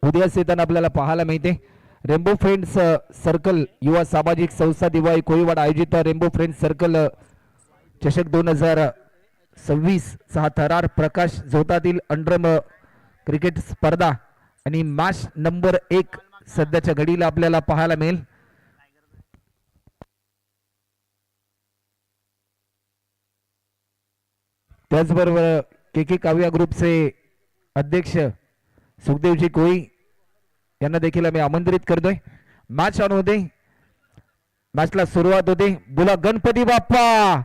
उदयास येताना आपल्याला पाहायला मिळते. रेनबो फ्रेंड्स सर्कल युवा सामाजिक संस्था दिवाळी कोळीवाड आयोजित रेनबो फ्रेंड्स सर्कल चषक 2026 चा थरार प्रकाश झोतातील अंडरम क्रिकेट स्पर्धा आणि मॅच नंबर 1 सध्याच्या घडीला आपल्याला पाहायला मिळेल. त्याचबरोबर के काव्या ग्रुपचे अध्यक्ष सुखदेवजी कोळी यांना देखील आम्ही आमंत्रित करतोय. मॅच ऑन होते, मॅचला सुरुवात होते. बोला गणपती बाप्पा.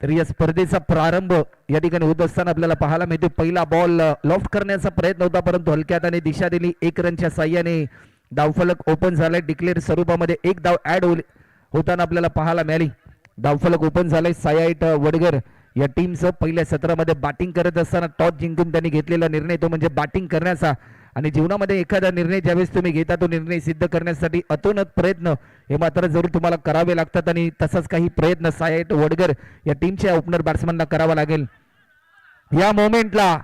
तर या स्पर्धेचा प्रारंभ या ठिकाणी होत असताना आपल्याला पाहायला मिळते. पहिला बॉल लॉफ्ट करण्याचा प्रयत्न होता, परंतु हलक्या हाताने दिशा दिली. 1 रनच्या साह्याने धावफलक ओपन झालाय. डिक्लेअर स्वरूपामध्ये 1 धाव ऍड होताना आपल्याला पाहायला मिळाली. धावफलक ओपन झालाय. सायाईट वडगर या टीमचं पहिल्या सत्रामध्ये बॅटिंग करत असताना टॉस जिंकून त्यांनी घेतलेला निर्णय तो म्हणजे बॅटिंग करण्याचा. आणि जीवनामध्ये एखादा निर्णय ज्यावेळेस तुम्ही घेता तो निर्णय सिद्ध करण्यासाठी अतोनात प्रयत्न हे मात्र जरूर तुम्हाला करावे लागतात. आणि तसाच काही प्रयत्न सायाईट वडगर या टीमच्या ओपनर बॅट्समनला करावा लागेल. या मोमेंटला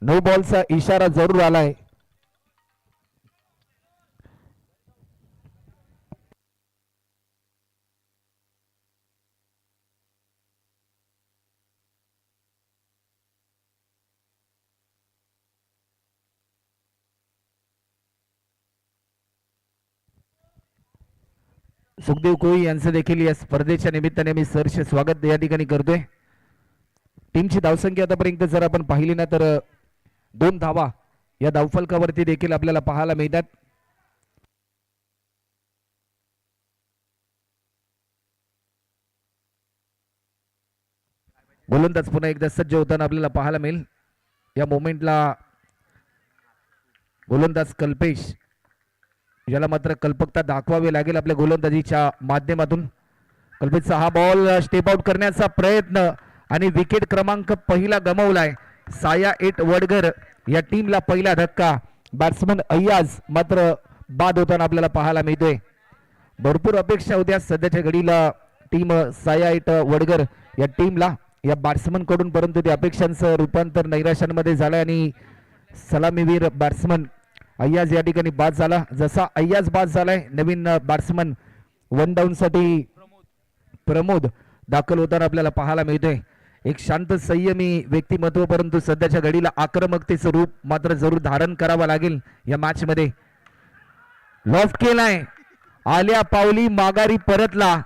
नो बॉलचा इशारा जरूर आलाय. सुखदेव कोळी यांचं देखील या स्पर्धेच्या निमित्ताने मी सहर्ष स्वागत या ठिकाणी करतोय. टीमची धावसंख्या आतापर्यंत जर आपण पाहिली ना तर 2 धावा या धावफलकावरती देखील आपल्याला पाहायला मिळतात. गोलंदाज पुन्हा एकदा सज्ज होताना आपल्याला पाहायला मिळेल. या मोमेंटला गोलंदाज कल्पेश याला मात्र कल्पकता दाखवावी लागेल आपल्या गोलंदाजीच्या माध्यमातून. कल्पेशचा हा बॉल स्टेप आउट करण्याचा प्रयत्न आणि विकेट क्रमांक पहिला गमावलाय. साया 8 वडगर या टीमला पहिला धक्का. बॅट्समन अय्याज मात्र बाद होताना आपल्याला पाहायला मिळतोय. भरपूर अपेक्षा होत्या सध्याच्या घडीला टीम साया 8 वडगर या टीमला या बॅट्समन कडून, परंतु त्या अपेक्षांचं रूपांतर नैराश्यांमध्ये झालं आणि सलामीवीर बॅट्समन अय्याज या ठिकाणी बाद झाला. जसा अय्याज बाद झालाय नवीन बॅट्समन 1 डाऊन साठी प्रमोद दाखल होताना आपल्याला पाहायला मिळतोय. एक शांत संयमी व्यक्तिमत्व, परंतु सध्याच्या घडीला आक्रमकतेचं रूप मात्र जरूर धारण करावं लागेल. या मॅच मध्ये लॉफ्ट केलाय, आल्या पावली माघारी परतला.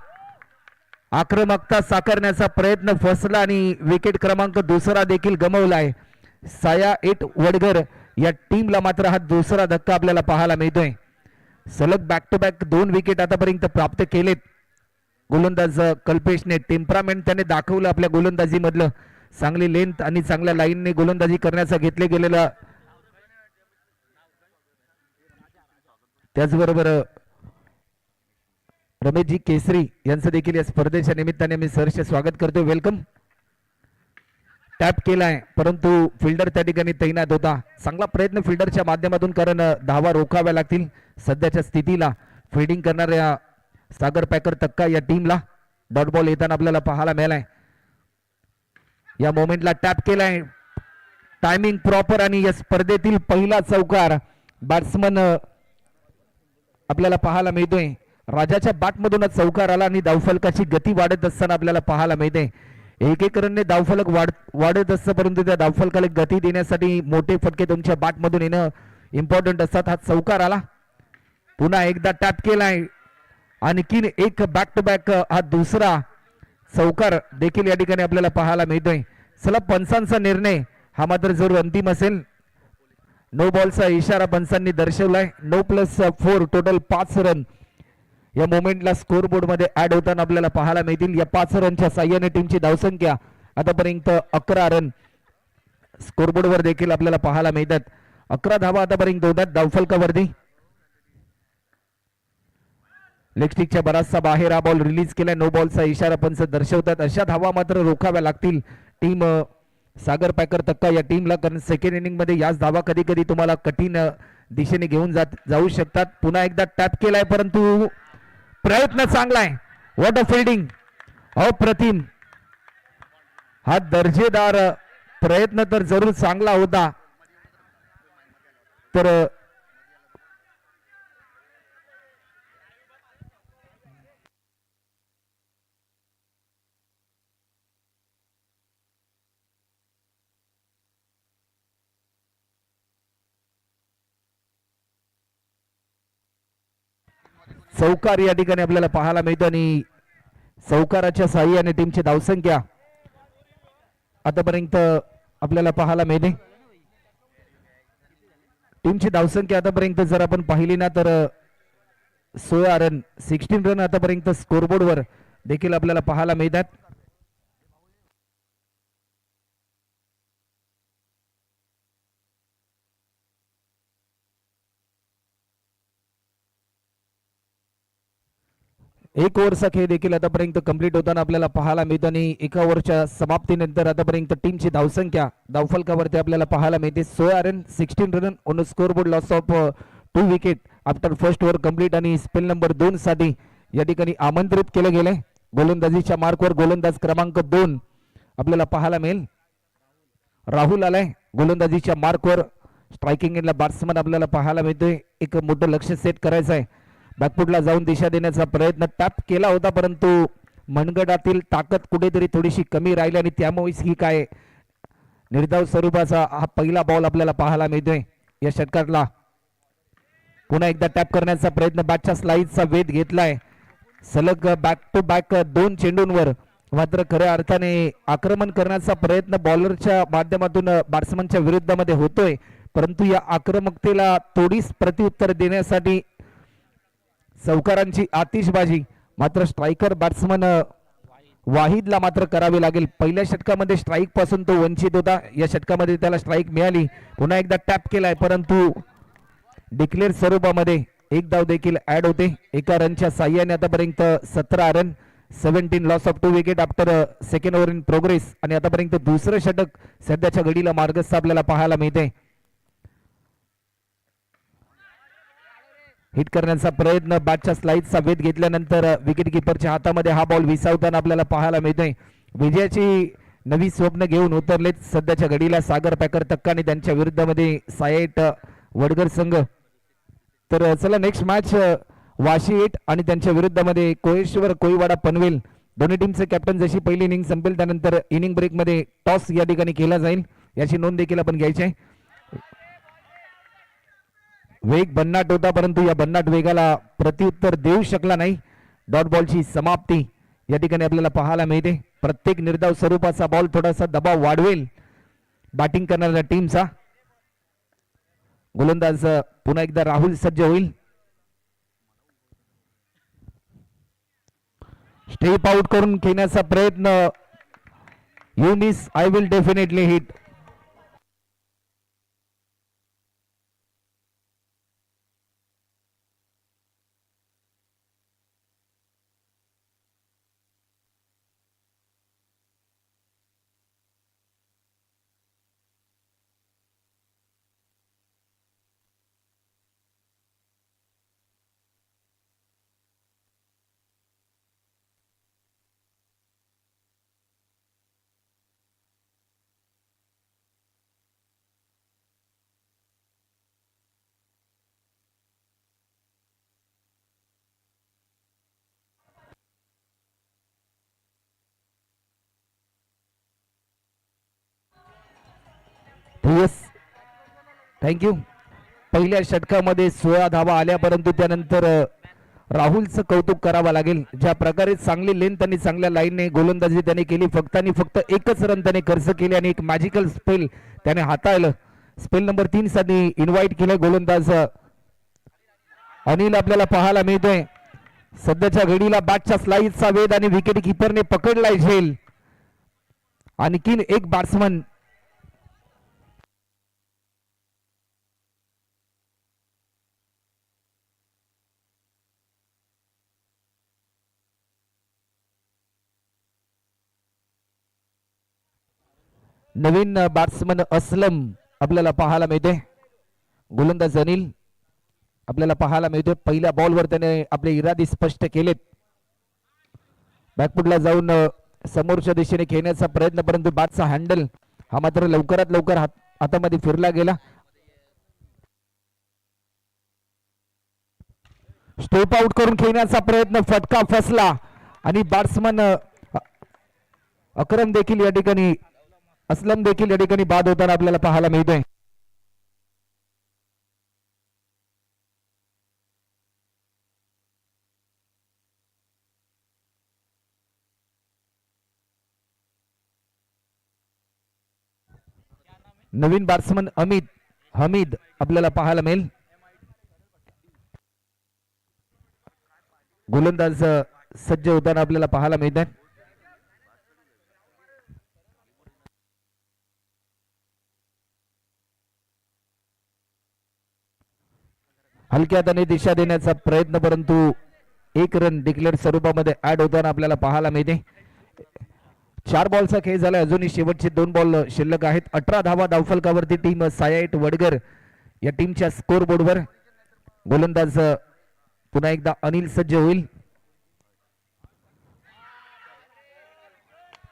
आक्रमकता साकारण्याचा प्रयत्न फसला आणि विकेट क्रमांक 2 देखील गमावलाय. साया 8 वडगर या टीमला मात्र हा दुसरा धक्का आपल्याला पाहायला मिळतोय. सलग बॅक टू बॅक 2 विकेट आतापर्यंत प्राप्त केलेत. गोलंदाज कल्पेशने टेम्परामेंट त्याने दाखवलं आपल्या गोलंदाजी मधलं. चांगली लेंथ आणि चांगल्या लाईनने गोलंदाजी करण्याचा घेतले गेलेला. त्याचबरोबर रमेशजी केसरी यांचं देखील या स्पर्धेच्या निमित्ताने मी सहर्ष स्वागत करतो. वेलकम. टॅप केलाय परंतु फिल्डर त्या ठिकाणी तैनात होता. चांगला प्रयत्न फिल्डरच्या माध्यमातून, कारण धावा रोखाव्या लागतील सध्याच्या स्थितीला. फिल्डिंग करणाऱ्या सागर पॅकर तक्का या टीमला डॉट बॉल येताना आपल्याला पाहायला मिळालाय. या मोमेंटला टॅप केलाय, टायमिंग प्रॉपर आणि या स्पर्धेतील पहिला चौकार बॅट्समन आपल्याला पाहायला मिळतोय. राजाच्या बॅटमधूनच चौकार आला आणि धावफलकाची गती वाढत असताना आपल्याला पाहायला मिळते. एक रनने धावफलक वाढत असतं, परंतु त्या धावफलकाला गती देण्यासाठी मोठे फटके तुमच्या बॅटमधून येणं इम्पॉर्टंट असतात. हा चौकार आला, पुन्हा एकदा टॅप केलाय, आणखीन एक बॅक टू बॅक हा दुसरा चौकार देखील या ठिकाणी आपल्याला पाहायला मिळतोय. चला, पंचांचा निर्णय हा मात्र जरूर अंतिम असेल. नो बॉलचा इशारा पंचांनी दर्शवलाय. 9+4 टोटल 5 रन या मोमेंटला स्कोर बोर्ड मध्ये ऍड होताना आपल्याला पाहायला मिळतील. या 5 रनच्या साह्याने टीमची धावसंख्या आतापर्यंत 11 रन स्कोरबोर्ड वर देखील आपल्याला पाहायला मिळतात. 11 धावा आतापर्यंत होतात धावफलकावरती. लेग स्टिकच्या बराचसा बाहेर हा बॉल रिलीज केलाय. नो बॉलचा इशारा पंच दर्शवतात. अशा धावा मात्र रोखाव्या लागतील टीम सागर पॅकर तक्का या टीमला, कारण सेकंड इनिंग मध्ये याच धावा कधी कधी तुम्हाला कठीण दिशेने घेऊन जाऊ शकतात. पुन्हा एकदा टॅप केलाय, परंतु प्रयत्न चांगला आहे. व्हॉट अ फिल्डिंग, अप्रतिम. हा दर्जेदार प्रयत्न तर जरूर चांगला होता. तर चौकार या ठिकाणी आपल्याला पाहायला मिळतो आणि चौकाराच्या साह्याने टीमची धावसंख्या आतापर्यंत आपल्याला पाहायला मिळते. टीमची धावसंख्या आतापर्यंत जर आपण पाहिली ना तर 16 रन 16 रन आतापर्यंत स्कोरबोर्डवर देखील आपल्याला पाहायला मिळतात. एक ओव्हरचा खेळ देखील आतापर्यंत कंप्लीट होताना आपल्याला पाहायला मिळतो आणि एका ओव्हरच्या समाप्तीनंतर आतापर्यंत टीमची धावसंख्या धावफलकावरती आपल्याला पाहायला मिळते 16 run 16 run on scoreboard loss of 2 wicket after first over complete. आणि स्पेल नंबर 2 साठी या ठिकाणी आमंत्रित केले गेले गोलंदाजीच्या मार्कवर गोलंदाज क्रमांक 2 आपल्याला पाहायला मिळेल. राहुल आलाय गोलंदाजीच्या मार्कवर. स्ट्रायकिंग एंडला बॅट्समन आपल्याला पाहायला मिळतोय. एक मोठं लक्ष सेट करायचं आहे. बॅकफुटला जाऊन दिशा देण्याचा प्रयत्न टॅप केला होता परंतु मनगटातील ताकद कुठेतरी थोडीशी कमी राहिली आणि त्यामुळेच ही काय निर्धाव स्वरूपाचा हा पहिला बॉल आपल्याला पाहायला मिळतोय या षटकातला. पुन्हा एकदा टॅप करण्याचा प्रयत्न बॅटच्या स्लाइडचा वेध घेतलाय. सलग बॅक टू बॅक 2 चेंडूंवर मात्र खऱ्या अर्थाने आक्रमण करण्याचा प्रयत्न बॉलरच्या माध्यमातून बॅट्समनच्या विरुद्धमध्ये होतोय परंतु या आक्रमकतेला थोडीच प्रत्युत्तर देण्यासाठी चौकारांची आतिषबाजी मात्र स्ट्रायकर बॅट्समन वाहिदला मात्र करावी लागेल. पहिल्या षटकामध्ये स्ट्राईक पासून तो वंचित होता. या षटकामध्ये त्याला स्ट्राईक मिळाली. पुन्हा एकदा टॅप केलाय परंतु डिक्लेअर स्वरूपामध्ये एक धाव देखील ऍड होते. एका रनच्या साह्याने आतापर्यंत 17 run 17 loss of 2 wicket after second over in progress. आणि आतापर्यंत दुसरं षटक सध्याच्या घडीला मार्गस्थ आपल्याला पाहायला मिळते. हिट करण्याचा प्रयत्न बॅटच्या स्लाइडचा वेध घेतल्यानंतर विकेट किपरच्या हातामध्ये हा बॉल विसावताना आपल्याला पाहायला मिळतोय. विजयाची नवी स्वप्न घेऊन उतरलेत सध्याच्या घडीला सागर पॅकर तक्का आणि त्यांच्या विरुद्धमध्ये सायट वडगर संघ. तर चला नेक्स्ट मॅच वाशी 8 आणि त्यांच्या विरुद्धमध्ये कोळेश्वर कोळीवाडा पनवेल. दोन्ही टीमचे कॅप्टन जशी पहिली इनिंग संपेल त्यानंतर इनिंग ब्रेक मध्ये टॉस या ठिकाणी केला जाईल याची नोंद देखील आपण घ्यायची आहे. वेग भन्नाट होता परंतु या भन्नाट वेगाला प्रत्युत्तर देऊ शकला नाही. डॉट बॉलची समाप्ती या ठिकाणी आपल्याला पाहायला मिळते. प्रत्येक निर्धाव स्वरूपाचा बॉल थोडासा दबाव वाढवेल बॅटिंग करणाऱ्या टीमचा. गोलंदाज पुन्हा एकदा राहुल सज्ज होईल. स्टेप आउट करून खेळण्याचा प्रयत्न. You miss I will definitely hit. Yes thank you. पहिल्या षटकामध्ये 16 धावा आल्या परंतु त्यानंतर राहुलचं कौतुक करावं लागेल. ज्या प्रकारे चांगली लेंथ आणि चांगल्या लाईनने गोलंदाजी त्याने केली. फक्त आणि फक्त एकच रन त्याने खर्च केले आणि एक मॅजिकल स्पेल त्याने हाताळलं. स्पेल नंबर 3 साठी इन्व्हाइट केलं गोलंदाज अनिल आपल्याला पाहायला मिळतोय. सध्याच्या घडीला बॅटच्या स्लाइडचा वेध आणि विकेट किपरने पकडलाय झेल. आणखीन एक बॅट्समन नवीन बॅट्समन असलम आपल्याला पाहायला मिळते. गोलंदाज अनिल आपल्याला पाहायला मिळतोय. पहिल्या बॉलवर त्याने आपले इरादे स्पष्ट केलेत. बॅकफुटला जाऊन समोरच्या दिशेने खेळण्याचा प्रयत्न परंतु बॅटचा हँडल हा मात्र लवकरात लवकर हातामध्ये फिरला गेला. स्टेप आउट करून खेळण्याचा प्रयत्न, फटका फसला आणि बॅट्समन अकरम देखील या ठिकाणी, असलम देखील या ठिकाणी बाद होताना आपल्याला पाहायला मिळतोय. नवीन बॅट्समन अमित हमीद आपल्याला पाहायला मिळेल. गोलंदाज सज्ज होताना आपल्याला पाहायला मिळत आहे. हलक्या हाताने दिशा देण्याचा प्रयत्न, परंतु एक रन डिक्लेअर स्वरूपामध्ये ऍड होताना आपल्याला पाहायला मिळते. 4 बॉलचा खेळ झाला, अजूनही शेवटचे 2 बॉल शिल्लक आहेत. 18 धावा धावफलकावरती टीम सायाईट वडगर या टीमच्या स्कोर बोर्डवर. गोलंदाज पुन्हा एकदा अनिल सज्ज होईल.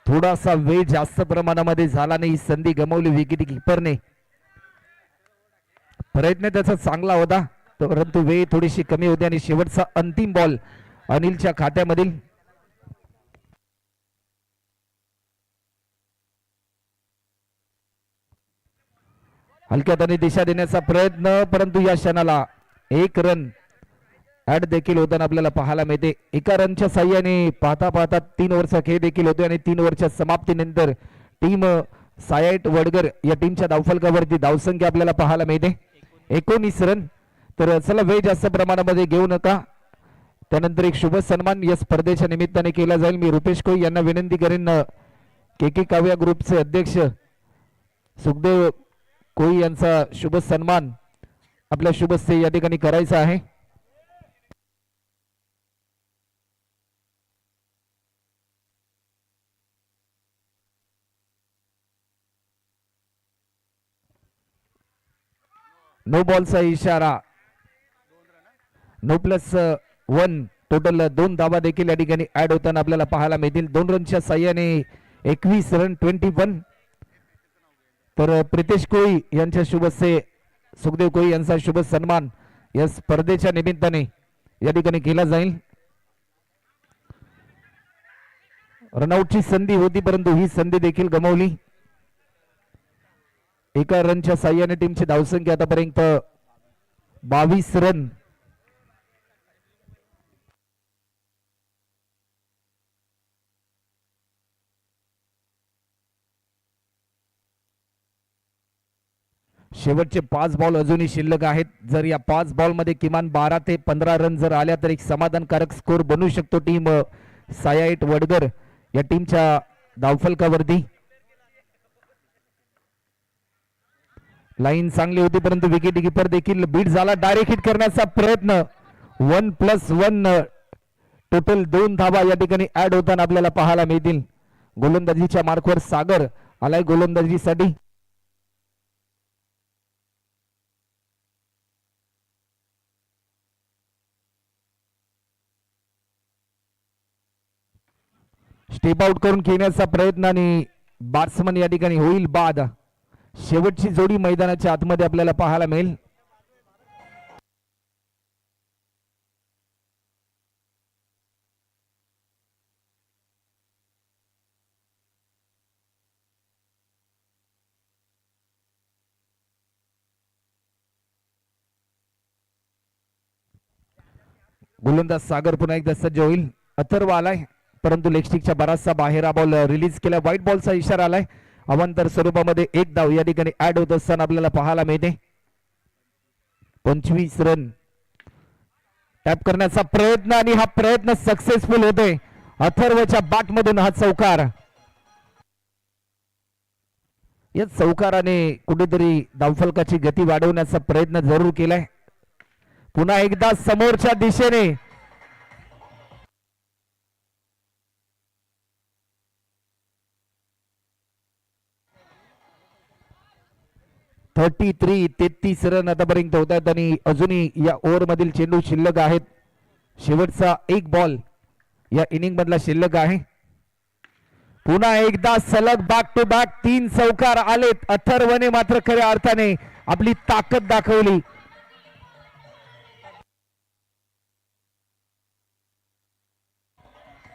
थोडासा वेळ जास्त प्रमाणामध्ये झाला नाही, संधी गमावली विकेट किपरने. प्रयत्न त्याचा चांगला होता, परंतु वेळ थोडीशी कमी होती आणि शेवटचा अंतिम बॉल अनिलच्या खात्यामधील. हलक्यात दिशा देण्याचा प्रयत्न, परंतु या क्षणाला 1 रन ऍड देखील होताना आपल्याला पाहायला मिळते. एका रनच्या साह्याने पाहता पाहता 3 ओव्हरचा खेळ देखील होतो आणि 3 ओव्हरच्या समाप्तीनंतर टीम सायाईट वडगर या टीमच्या धावफलकावरती धावसंख्या आपल्याला पाहायला मिळते 19 रन. तर चला वेळ जास्त प्रमाणामध्ये घेऊ नका, त्यानंतर एक शुभ सन्मान या स्पर्धेच्या निमित्ताने केला जाईल. मी रुपेश कोई यांना विनंती करेन, के काव्या ग्रुपचे अध्यक्ष सुखदेव कोई यांचा शुभ सन्मान आपल्या शुभस्ते या ठिकाणी करायचा आहे. नो बॉलचा इशारा, 9+1 टोटल 2 धावा देखील या ठिकाणी ऍड होताना आपल्याला पाहायला मिळतील. 2 रनच्या साह्याने 21 रन 21. तर प्रितेश कोळी यांच्या शुभसे सुखदेव कोळी यांचा शुभ सन्मान या स्पर्धेच्या निमित्ताने या ठिकाणी केला जाईल. रनआउटची संधी होती, परंतु ही संधी देखील गमावली. एका रनच्या साह्याने टीमची धावसंख्या आतापर्यंत 22 रन. शेवटचे 5 बॉल अजूनही शिल्लक आहेत. जर या 5 बॉल मध्ये किमान 12 ते 15 रन जर आल्या तर एक समाधानकारक स्कोर बनू शकतो टीम सायाईट वडगर या टीमच्या धावफलकावरती. लाईन चांगली होती, परंतु विकेट कीपर देखील बीट झाला. डायरेक्ट हिट करण्याचा प्रयत्न, 1+1 टोटल 2 धावा या ठिकाणी ऍड होताना आपल्याला पाहायला मिळतील. गोलंदाजीच्या मार्कवर सागर आलाय गोलंदाजीसाठी. स्टेप आउट करून खेळण्याचा प्रयत्न आणि बॅट्समन या ठिकाणी होईल बाद. शेवटची जोडी मैदानाच्या आतमध्ये आपल्याला पाहायला मिळेल. गोलंदाज सागर पुन्हा एकदा सज्ज होईल. अथर्व आलाय, परंतु लेगस्टिकच्या बराचसा बाहेर बॉल रिलीज केला. व्हाईट बॉलचा इशारा आलाय. अवांतर स्वरूपामध्ये 1 धाव या ठिकाणी ऍड होत असताना आपल्याला पाहायला मिळते. 25 रन टॅप करण्याचा प्रयत्न आणि हा प्रयत्न सक्सेसफुल होतोय. अथर्वच्या बॅट मधून हा चौकार. या चौकाराने कुठेतरी धावफलकाची गती वाढवण्याचा प्रयत्न जरूर केलाय. पुन्हा एकदा समोरच्या दिशेने 33 रन आतापर्यंत होत आहेत आणि अजूनही या ओव्हर मधील चेंडू शिल्लक आहेत. शेवटचा 1 बॉल या इनिंग मधला शिल्लक आहे. पुन्हा एकदा सलग बॅक टू बॅक 3 चौकार आलेत. अथर्वने मात्र खऱ्या अर्थाने आपली ताकद दाखवली.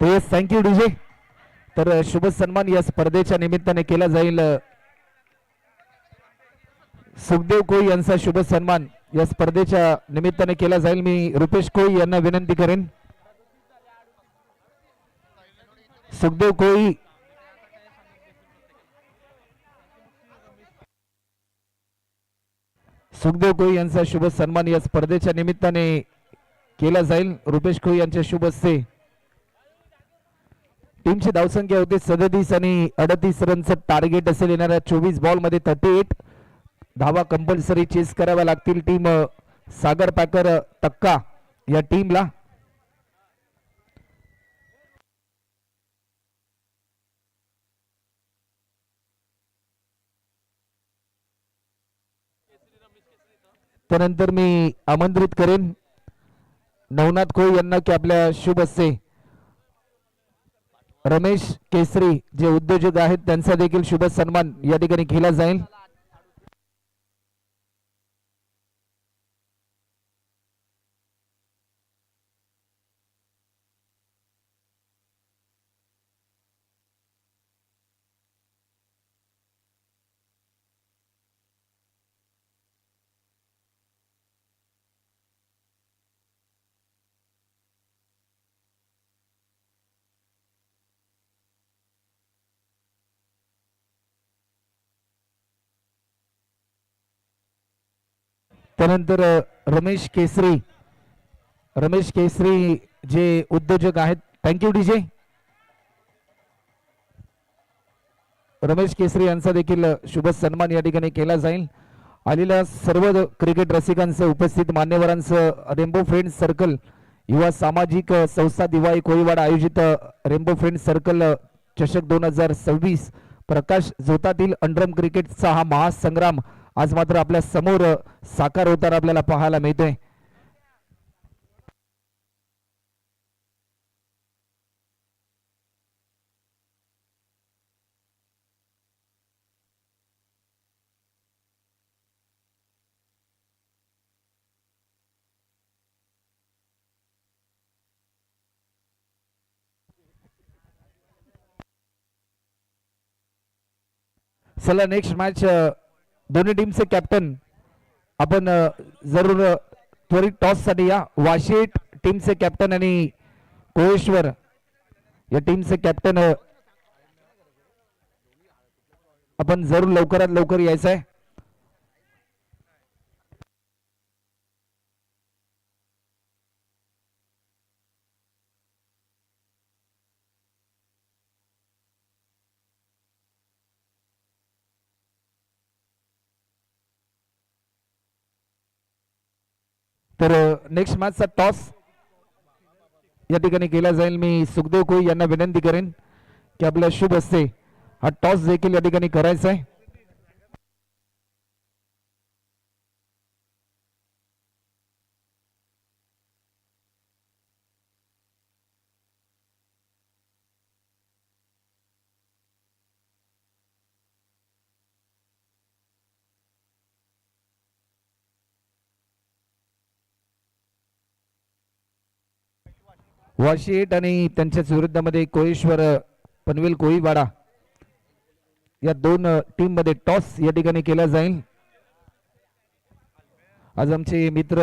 तो येस थँक्यू डीजे. तर शुभ सन्मान या स्पर्धेच्या निमित्ताने केला जाईल. सुखदेव कोळी यांचा शुभ सन्मान या स्पर्धेच्या निमित्ताने केला जाईल. मी रुपेश कोळी यांना विनंती करेन. सुखदेव कोळी यांचा शुभ सन्मान या स्पर्धेच्या निमित्ताने केला जाईल. रुपेश कोळी यांच्या शुभ हस्ते. टीमची धावसंख्या होती 37 आणि 38 रनचं टार्गेट असेल. येणाऱ्या 24 बॉल मध्ये 38 धावा कंपल्सरी चेस कराव्या लागतील टीम सागर पॅकर तक्का या टीमला. त्यानंतर मी आमंत्रित करेन नवनाथ कोळी यांना की आपल्या शुभ हस्ते रमेश केसरी जे उद्योजक आहेत त्यांचा देखील शुभ सन्मान या ठिकाणी केला जाईल. त्यानंतर रमेश केसरी जे उद्योजक आहेत. Thank you DJ. रमेश केसरी यांचा देखील शुभ सन्मान या ठिकाणी केला जाईल. आलेल्या सर्व क्रिकेट रसिकांचं उपस्थित मान्यवरांचं रेनबो फ्रेंड्स सर्कल युवा सामाजिक संस्था दिवाळी कोळीवाडा आयोजित रेनबो फ्रेंड्स सर्कल चषक 2026 प्रकाश जोतातील अंडरम क्रिकेटचा हा महासंग्राम आज मात्र आपल्या समोर साकार होताना आपल्याला पाहायला मिळतोय. चला नेक्स्ट मॅच दोन्ही टीमचे कॅप्टन आपण जरूर त्वरित टॉस साठी या. वाशीट टीमचे कॅप्टन आणि कोळेश्वर या टीमचे कॅप्टन आपण जरूर लवकरात लवकर यायचं आहे. तर नेक्स्ट मॅचचा टॉस या ठिकाणी केला जाईल. मी सुखदेव कोळी यांना विनंती करेन की आपल्या शुभ हस्ते हा टॉस देखील या ठिकाणी करायचा आहे. वाशी 8 आणि त्यांच्याच विरुद्धामध्ये कोळेश्वर पनवेल कोळीवाडा या दोन टीम मध्ये टॉस या ठिकाणी केला जाईल. आज आमचे मित्र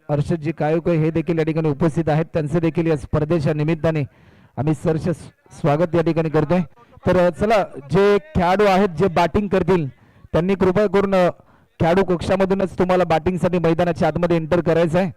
हर्षदजी कायोके हे देखील या ठिकाणी उपस्थित आहेत. त्यांचे देखील या स्पर्धेच्या निमित्ताने आम्ही सहर्ष स्वागत या ठिकाणी करतोय. तर चला जे खेळाडू आहेत जे बॅटिंग करतील त्यांनी कृपया करून खेळाडू कक्षामधूनच तुम्हाला बॅटिंगसाठी मैदानाच्या आतमध्ये एंटर करायचं आहे.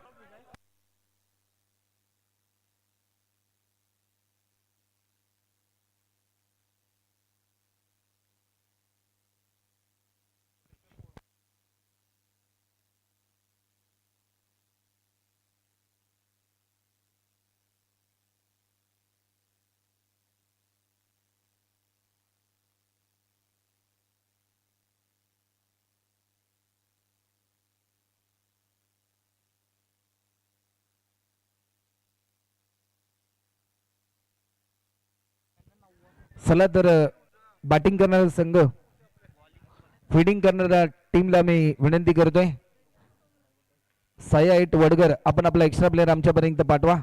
चला तर बॅटिंग करणारा संघ फिल्डिंग करणाऱ्या टीमला मी विनंती करतोय. साया 8 वडगर आपण आपला एक्स्ट्रा प्लेअर आमच्यापर्यंत पाठवा.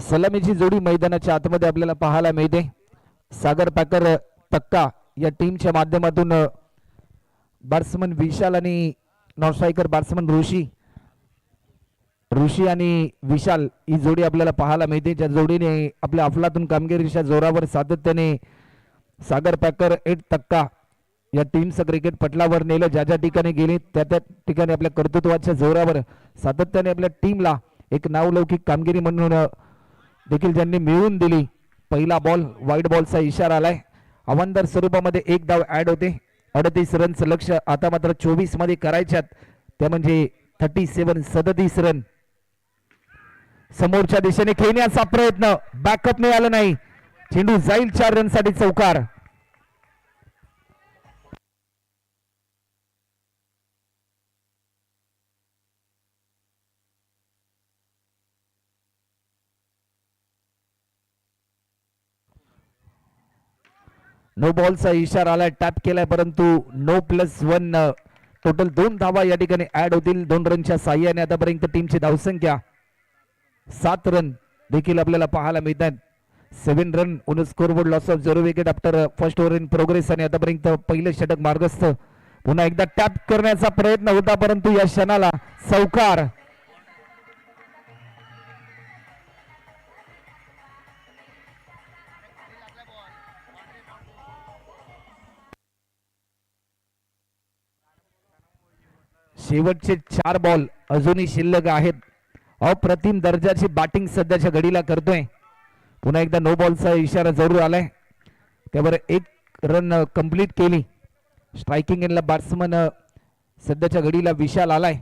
सलामीची जोडी मैदानाच्या आतमध्ये आपल्याला पाहायला मिळते. सागर पॅकर तक्का या टीमच्या माध्यमातून बॅट्समन विशाल आणि नॉन स्ट्रायकर बॅट्समन ऋषी आणि विशाल ही जोडी आपल्याला पाहायला मिळते. ज्या जोडीने आपल्या अफलातून कामगिरीच्या जोरावर सातत्याने सागर पॅकर तक्का या टीमचं क्रिकेट पटलावर नेलं. ज्या ज्या ठिकाणी गेले त्या त्या ठिकाणी आपल्या कर्तृत्वाच्या जोरावर सातत्याने आपल्या टीमला एक नावलौकिक कामगिरी म्हणून देखील ज्यांनी मिळवून दिली. पहिला बॉल वाईट बॉलचा इशारा आलाय. अवंदर स्वरूपामध्ये एक धाव ऍड होते. 38 रनचं लक्ष आता मात्र 24 मध्ये करायच्यात, त्या म्हणजे 37 रन. समोरच्या दिशेने खेळण्याचा प्रयत्न, बॅकअप मिळालं नाही. चेंडू जाईल 4 रनसाठी चौकार. नो बॉलचा इशारा आलाय, टॅप केलाय, परंतु No+1 टोटल 2 धावा या ठिकाणी ऍड होतील 2 रनच्या साह्याने. आतापर्यंत टीमची धावसंख्या 7 रन देखील आपल्याला पाहायला मिळतात. 7 run on scoreboard, loss of 0 wicket after first over in progress. आणि आतापर्यंत पहिले षटक मार्गस्थ. पुन्हा एकदा टॅप करण्याचा प्रयत्न होता, परंतु या क्षणाला चौकार. शेवटचे 4 बॉल अजूनही शिल्लक आहेत. अप्रतिम दर्जाची बॅटिंग सध्याच्या घडीला करतोय. पुन्हा एकदा नो बॉलचा इशारा जरूर आलाय. त्यावर 1 रन कंप्लीट केली. स्ट्रायकिंग एंडला बॅट्समन सध्याच्या घडीला विशाल आलाय.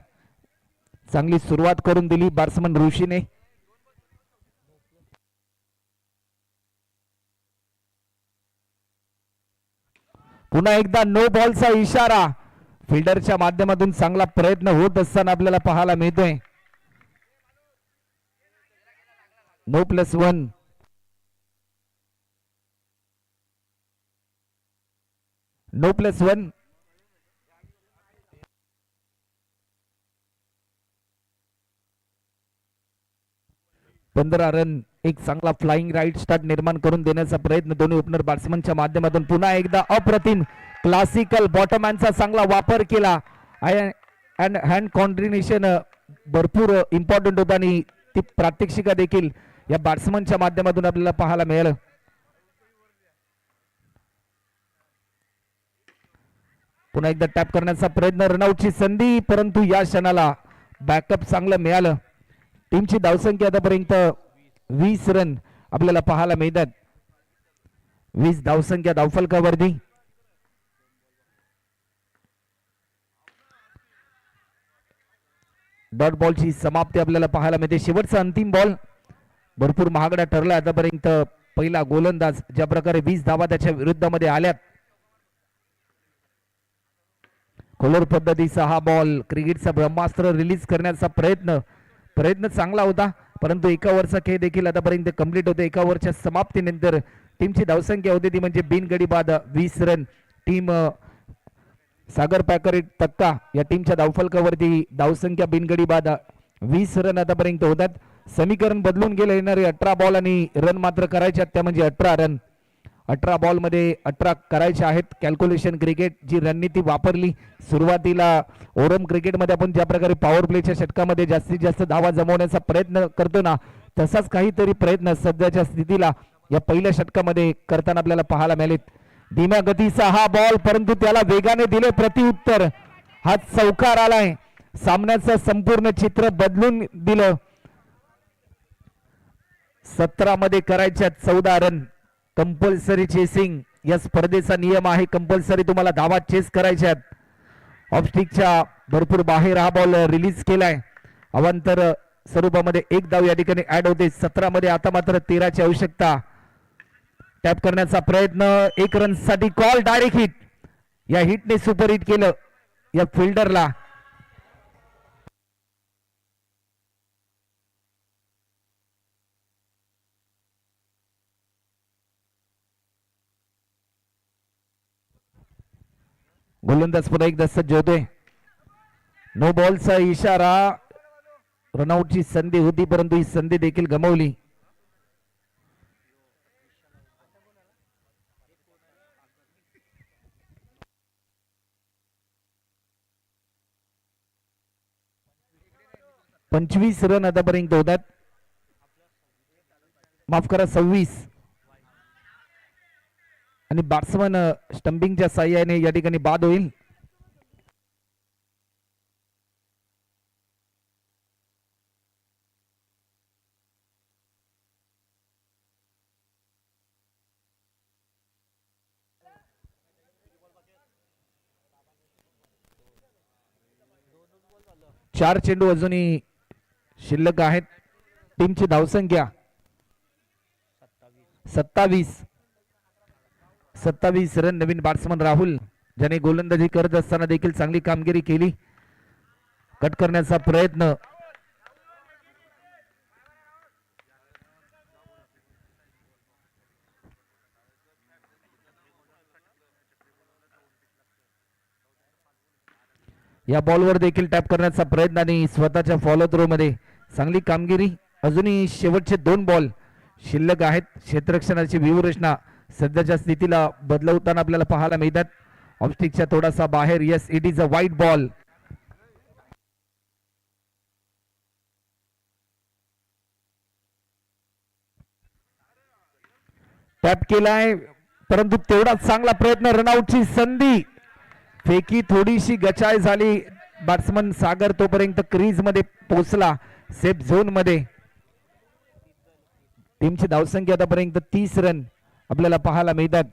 चांगली सुरुवात करून दिली बॅट्समन ऋषीने. पुन्हा एकदा नो बॉलचा इशारा. फिल्डरच्या माध्यमातून चांगला प्रयत्न होत असताना आपल्याला पाहायला मिळतोय. No+1. No+1. 15 रन. एक चांगला फ्लाइंग राईट स्टार्ट निर्माण करून देण्याचा प्रयत्न दोन्ही ओपनर बॅट्समनच्या माध्यमातून. पुन्हा एकदा अप्रतिम क्लासिकल बॉटमॅनचा चांगला वापर केला. अँड हँड कॉन्ट्रिब्युशन भरपूर इम्पॉर्टंट होता आणि ती प्रात्यक्षिका देखील या बॅट्समनच्या माध्यमातून आपल्याला पाहायला मिळालं. पुन्हा एकदा टॅप करण्याचा प्रयत्न, रनआउटची संधी, परंतु या क्षणाला बॅकअप चांगलं मिळालं. टीमची धावसंख्या आतापर्यंत 20 रन आपल्याला पाहायला मिळतात. 20 धावसंख्या धावफलकावरती. डॉट बॉलची समाप्ती आपल्याला पाहायला मिळते. शेवटचा अंतिम बॉल भरपूर महागडा ठरला आतापर्यंत. पहिला गोलंदाज ज्या प्रकारे 20 धावा त्याच्या विरुद्धामध्ये आल्यात. खोलर पद्धतीचा हा बॉल, क्रिकेटचा ब्रह्मास्त्र रिलीज करण्याचा प्रयत्न चांगला होता, परंतु एका ओव्हरचा खेळ देखील आतापर्यंत कंप्लीट होते. एका ओव्हरच्या समाप्तीनंतर टीमची धावसंख्या होती ती म्हणजे बिनगडी बाद 20 रन. टीम सागर पॅकर तक्का या टीमच्या धावफलकावरती धावसंख्या बिनगडी बाद 20 रन आतापर्यंत होतात. समीकरण बदलून गेले. येणारे 18 बॉल आणि रन मात्र करायचे आहेत, त्या म्हणजे 18 रन. 18 बॉल मध्ये 18 करायचे आहेत. कॅल्क्युलेशन क्रिकेट जी रणनीती वापरली सुरुवातीला ओरम क्रिकेटमध्ये, आपण ज्या प्रकारे पॉवर प्लेच्या षटकामध्ये जास्तीत जास्त धावा जमवण्याचा प्रयत्न करतो ना, तसाच काहीतरी प्रयत्न सध्याच्या स्थितीला या पहिल्या षटकामध्ये करताना आपल्याला पाहायला मिळेल. धीम्या गतीचा हा बॉल, परंतु त्याला वेगाने दिले प्रत्युत्तर. हा चौकार आलाय. सामन्याचं संपूर्ण चित्र बदलून दिलं. 17 मध्ये करायच्या 14 रन. कंपल्सरी चेसिंग या स्पर्धेचा नियम आहे. कंपल्सरी तुम्हाला धावा चेस करायच्यात. ऑफस्टिकच्या भरपूर बाहेर हा बॉल रिलीज केलाय. अवांतर स्वरूपामध्ये 1 धाव या ठिकाणी ऍड होते. 17 मध्ये आता मात्र 13ची आवश्यकता. टॅप करण्याचा प्रयत्न, 1 रन साठी कॉल. Direct hit. या हिटने सुपर हिट केलं या फिल्डरला. गोलंदाज पुन्हा एकदा सज्ज होतोय. नो बॉलचा इशारा. रनआउटची संधी होती, परंतु ही संधी देखील गमावली. 25 रन आतापर्यंत होत आहेत. माफ करा 26. आणि बॅट्समन स्टंपिंगच्या साह्याने या ठिकाणी बाद होईल. चार चेंडू अजूनही शिल्लक आहेत. टीमची धावसंख्या 27 रन. नवीन बॅट्समन राहुल ज्याने गोलंदाजी करत असताना देखील चांगली कामगिरी केली. कट करण्याचा प्रयत्न. या बॉलवर देखील टॅप करण्याचा प्रयत्न आणि स्वतःच्या फॉलो थ्रो मध्ये चांगली कामगिरी. अजूनही शेवटचे 2 बॉल शिल्लक आहेत. क्षेत्ररक्षणाची व्यूहरचना सध्याच्या स्थितीला बदलवताना आपल्याला पाहायला मिळतात. ऑफस्टिकच्या थोडासा बाहेर. येस, इट इज अ वाईट बॉल. टॅप केलाय परंतु तेवढा चांगला प्रयत्न. रनआउटची संधी. फेकी थोडीशी गचाळ झाली. बॅट्समन सागर तोपर्यंत क्रीज मध्ये पोहोचला सेफ झोन मध्ये. टीमची धावसंख्या आतापर्यंत 30 रन आपल्याला पाहायला मिळतात.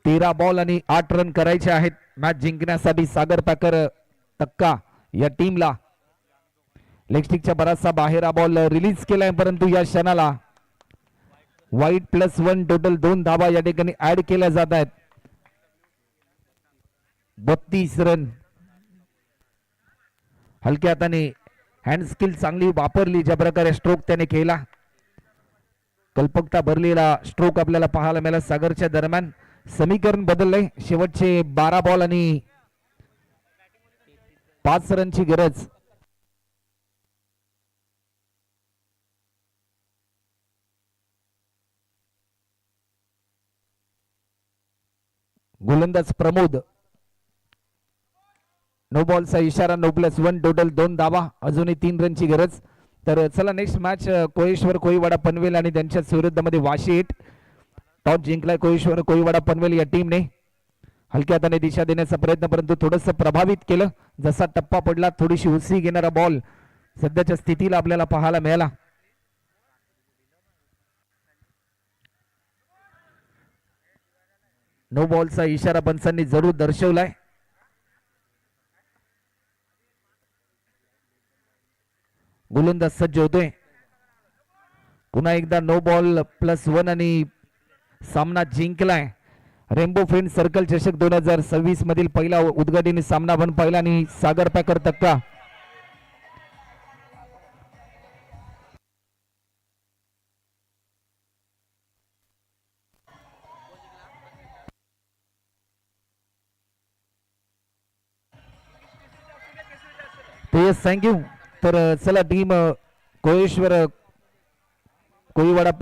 तेरा बॉल आणि 8 रन करायचे आहेत मॅच जिंकण्यासाठी. सागर पॅकर तक्का या टीमला. लेगस्टिकच्या बराचसा बाहेर हा बॉल रिलीज केलाय परंतु या क्षणाला वाईट +1 टोटल 2 धावा या ठिकाणी ऍड केल्या जात आहेत. 32 रन. हलक्या हाताने हँड स्किल चांगली वापरली. ज्या प्रकारे स्ट्रोक त्याने केला, कल्पकता भरलेला स्ट्रोक आपल्याला पाहायला मिळाला सागरच्या दरम्यान. समीकरण बदललंय. शेवटचे 12 बॉल आणि 5 रनची गरज. गोलंदाज प्रमोद. नो बॉलचा इशारा. नो +1 टोटल 2 धावा. अजूनही 3 रनची गरज. तर चला नेक्स्ट मॅच कोळेश्वर कोळीवाडा पनवेल आणि त्यांच्याच विरुद्धमध्ये वाशी हिट. टॉस जिंकलाय कोळेश्वर कोळीवाडा पनवेल या टीमने. हलक्या हाताने दिशा देण्याचा प्रयत्न परंतु थोडंसं प्रभावित केलं. जसा टप्पा पडला थोडीशी उसळी घेणारा बॉल सध्याच्या स्थितीला आपल्याला पाहायला मिळाला. नो बॉलचा इशारा पंचांनी जरूर दर्शवलाय. गोलंदाज सज्ज होतोय. पुन्हा एकदा नो बॉल +1 आणि सामना जिंकलाय. रेनबो फ्रेंड सर्कल चषक 2026 मधील पहिला उद्घाटनी सामना पण पहिला आणि सागर पॅकर तक्का. Yes, thank you. तर चला टीम कोळेश्वर कोळीवाडा